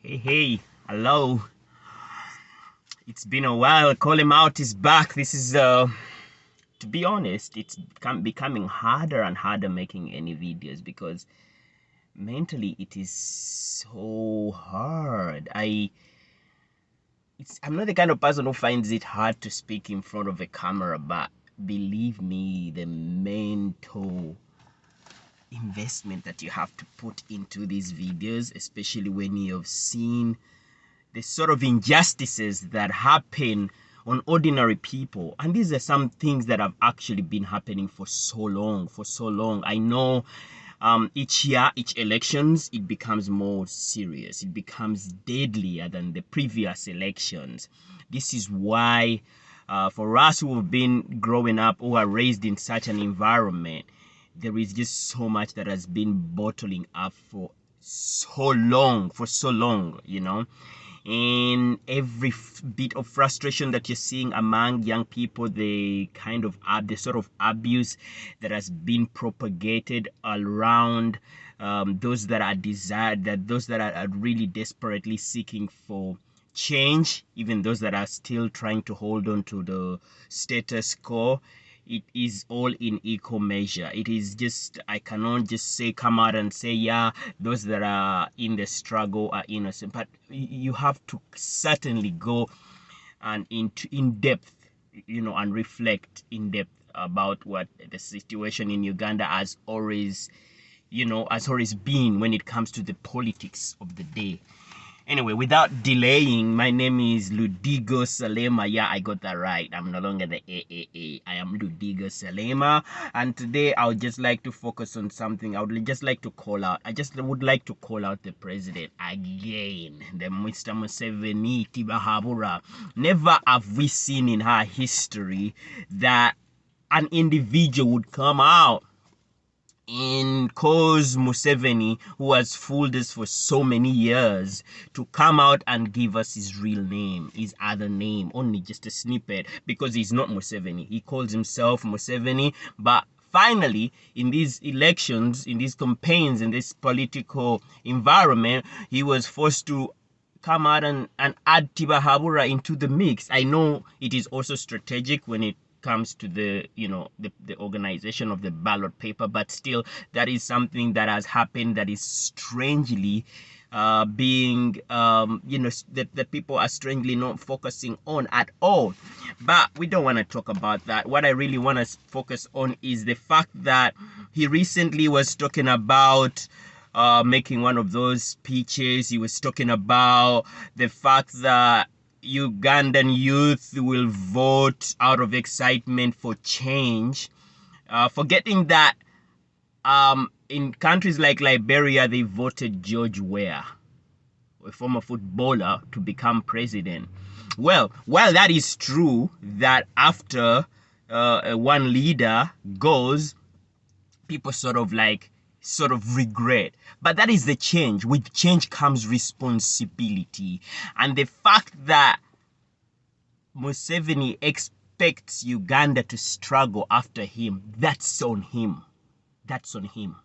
Hey, hello. It's been a while. Call him out is back. This is, to be honest, it's becoming harder and harder making any videos because mentally it is so hard. I'm not the kind of person who finds it hard to speak in front of a camera, but believe me, the mental investment that you have to put into these videos, especially when you've seen the sort of injustices that happen on ordinary people, and these are some things that have actually been happening for so long. I know each year, each elections, it becomes more serious, it becomes deadlier than the previous elections. This is why for us who have been growing up, who are raised in such an environment, there is just so much that has been bottling up for so long, and every bit of frustration that you're seeing among young people, the sort of abuse that has been propagated around those that are really desperately seeking for change, even those that are still trying to hold on to the status quo. It is all in equal measure. It is just, I cannot just say, come out and say, yeah, those that are in the struggle are innocent. But you have to certainly go and in depth, and reflect in depth about what the situation in Uganda has always been when it comes to the politics of the day. Anyway, without delaying, my name is Ludigo Salema. Yeah, I got that right. I'm no longer the AAA. I am Ludigo Salema. And today I would just like to focus on something. I would just like to call out. I just would like to call out the president again. The Mr. Museveni Tibahabura. Never have we seen in her history that an individual would come out and cause Museveni, who has fooled us for so many years, to come out and give us his real name, his other name, only just a snippet, because he's not Museveni. He calls himself Museveni, but finally, in these elections, in these campaigns, in this political environment, he was forced to come out and add Tibahabura into the mix. I know it is also strategic when it comes to the organization of the ballot paper, but still that is something that has happened that is strangely being that people are strangely not focusing on at all. But we don't want to talk about that. What I really want to focus on is the fact that he recently was talking about making one of those speeches. He was talking about the fact that Ugandan youth will vote out of excitement for change, forgetting that in countries like Liberia, they voted George Weah, a former footballer, to become president. Well, while that is true, that after one leader goes, people sort of regret. But that is the change. With change comes responsibility. And the fact that Museveni expects Uganda to struggle after him, that's on him. That's on him.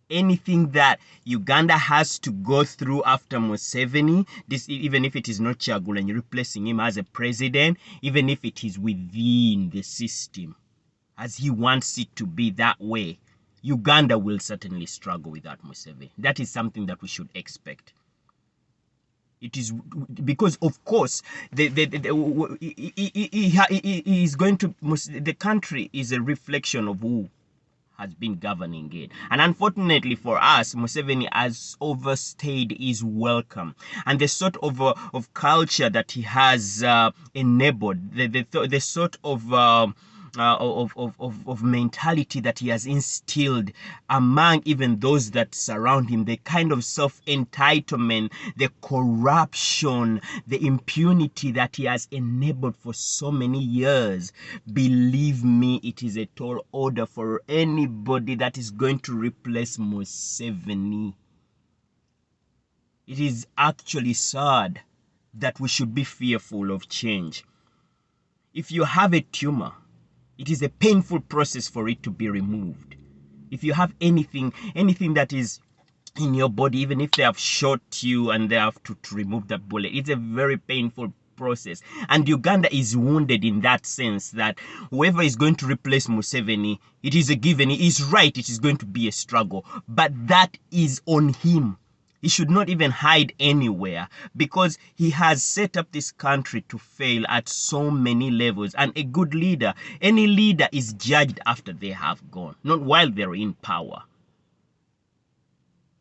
Anything that Uganda has to go through after Museveni, even if it is not Kyagulanyi replacing him as a president, even if it is within the system, as he wants it to be that way, Uganda will certainly struggle without Museveni. That is something that we should expect. It is because, of course, he is going to. The country is a reflection of who has been governing it, and unfortunately for us, Museveni has overstayed his welcome, and the sort of culture that he has enabled, the sort of mentality that he has instilled among even those that surround him, the kind of self-entitlement, the corruption, the impunity that he has enabled for so many years. Believe me, it is a tall order for anybody that is going to replace Museveni. It is actually sad that we should be fearful of change. If you have a tumor, it is a painful process for it to be removed. If you have anything that is in your body, even if they have shot you and they have to remove that bullet. It's a very painful process. And Uganda is wounded in that sense that whoever is going to replace Museveni, it is a given. He is right. It is going to be a struggle. But that is on him. He should not even hide anywhere because he has set up this country to fail at so many levels. And a good leader, any leader is judged after they have gone, not while they're in power.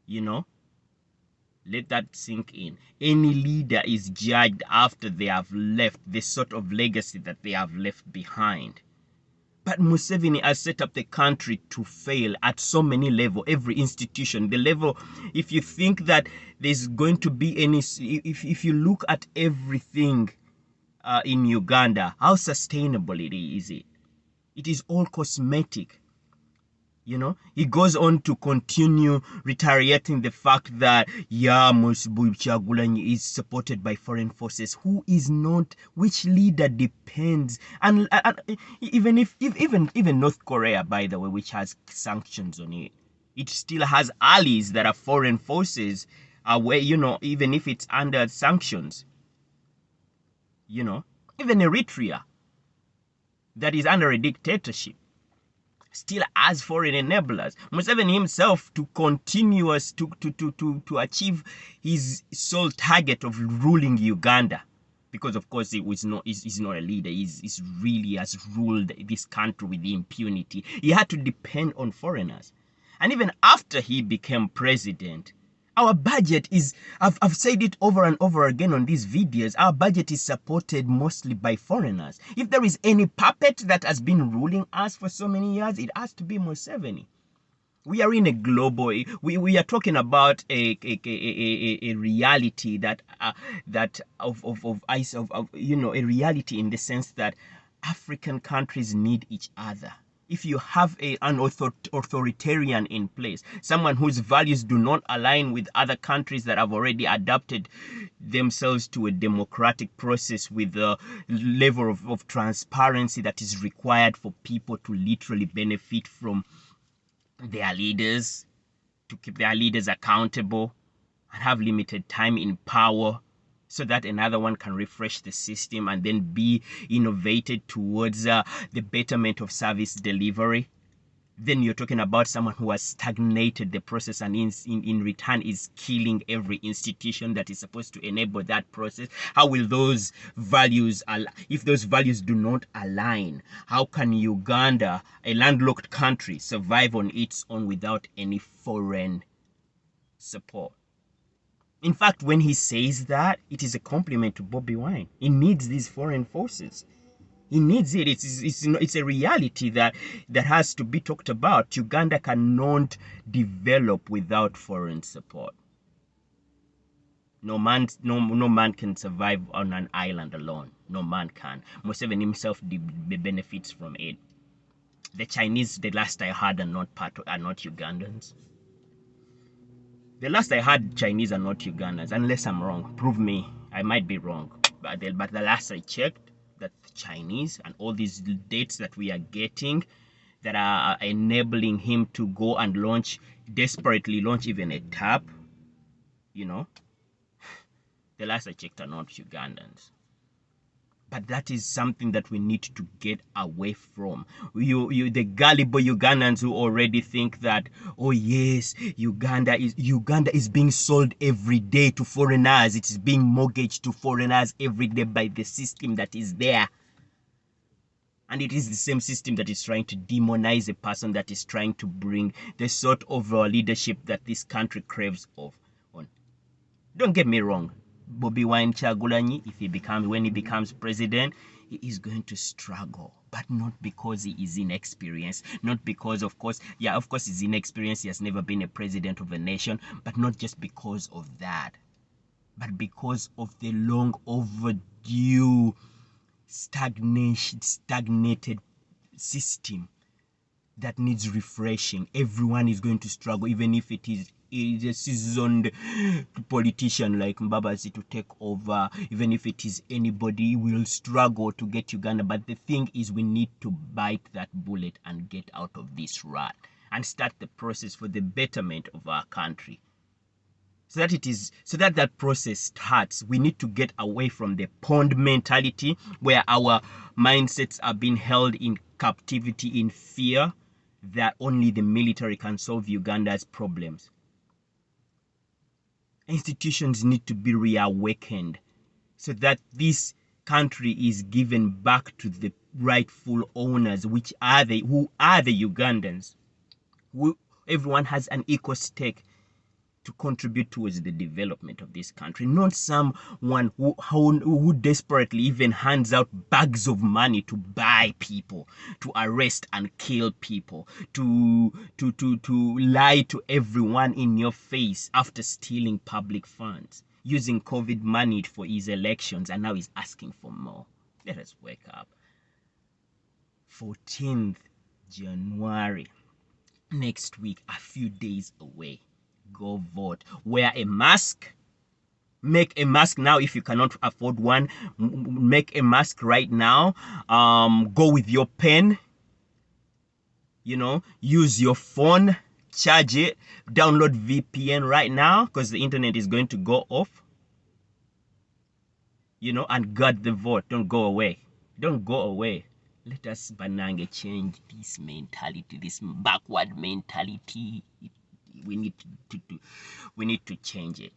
You know, let that sink in. Any leader is judged after they have left, the sort of legacy that they have left behind. But Museveni has set up the country to fail at so many levels, every institution, the level. If you think that there's going to be any, if you look at everything in Uganda, how sustainable it is, it is all cosmetic. You know, he goes on to continue reiterating the fact that, yeah, Kyagulanyi is supported by foreign forces. Who is not? Which leader depends? And even North Korea, by the way, which has sanctions on it, it still has allies that are foreign forces, where, you know, even if it's under sanctions. You know, even Eritrea, that is under a dictatorship, still as foreign enablers. Museveni himself, to continuous to achieve his sole target of ruling Uganda, because of course he's not a leader. He's really has ruled this country with impunity. He had to depend on foreigners, and even after he became president, our budget is, I've said it over and over again on these videos, our budget is supported mostly by foreigners. If there is any puppet that has been ruling us for so many years, it has to be Museveni. We are in a global, we are talking about a reality that you know, a reality in the sense that African countries need each other. If you have an authoritarian in place, someone whose values do not align with other countries that have already adapted themselves to a democratic process with a level of transparency that is required for people to literally benefit from their leaders, to keep their leaders accountable, and have limited time in power, so that another one can refresh the system and then be innovated towards the betterment of service delivery, then you're talking about someone who has stagnated the process and in return is killing every institution that is supposed to enable that process. How will those values, if those values do not align, how can Uganda, a landlocked country, survive on its own without any foreign support? In fact, when he says that, it is a compliment to Bobi Wine. He needs these foreign forces. He needs it. It's a reality that has to be talked about. Uganda cannot develop without foreign support. No man can survive on an island alone. No man can. Museveni himself benefits from it. The Chinese, the last I heard, are not Ugandans. The last I heard, Chinese are not Ugandans, unless I'm wrong. Prove me. I might be wrong. But the last I checked, that the Chinese and all these dates that we are getting that are enabling him to go and desperately launch even a tap, you know, the last I checked are not Ugandans. But that is something that we need to get away from. The gullible Ugandans who already think that, oh yes, Uganda is being sold every day to foreigners. It is being mortgaged to foreigners every day by the system that is there. And it is the same system that is trying to demonize a person that is trying to bring the sort of leadership that this country craves on. Don't get me wrong. Bobi Wine Kyagulanyi, when he becomes president, he is going to struggle, but not because he is inexperienced, not because, of course he's inexperienced, he has never been a president of a nation, but not just because of that, but because of the long overdue stagnated system that needs refreshing. Everyone is going to struggle, even if it is a seasoned politician like Mbabazi to take over, even if it is anybody, will struggle to get Uganda. But the thing is, we need to bite that bullet and get out of this rut and start the process for the betterment of our country. so that that process starts. We need to get away from the pond mentality where our mindsets are being held in captivity, in fear that only the military can solve Uganda's problems. Institutions need to be reawakened so that this country is given back to the rightful owners, who are the Ugandans. Everyone has an equal stake to contribute towards the development of this country, not someone who desperately even hands out bags of money to buy people, to arrest and kill people, to lie to everyone in your face after stealing public funds, using COVID money for his elections, and now he's asking for more. Let us wake up. 14th January, next week, a few days away. Go vote. Wear a mask. Make a mask now if you cannot afford one. Make a mask right now. Go with your pen. Use your phone. Charge it. Download VPN right now because the internet is going to go off. And guard the vote. Don't go away. Don't go away. Let us banange change this mentality, this backward mentality. We need to change it.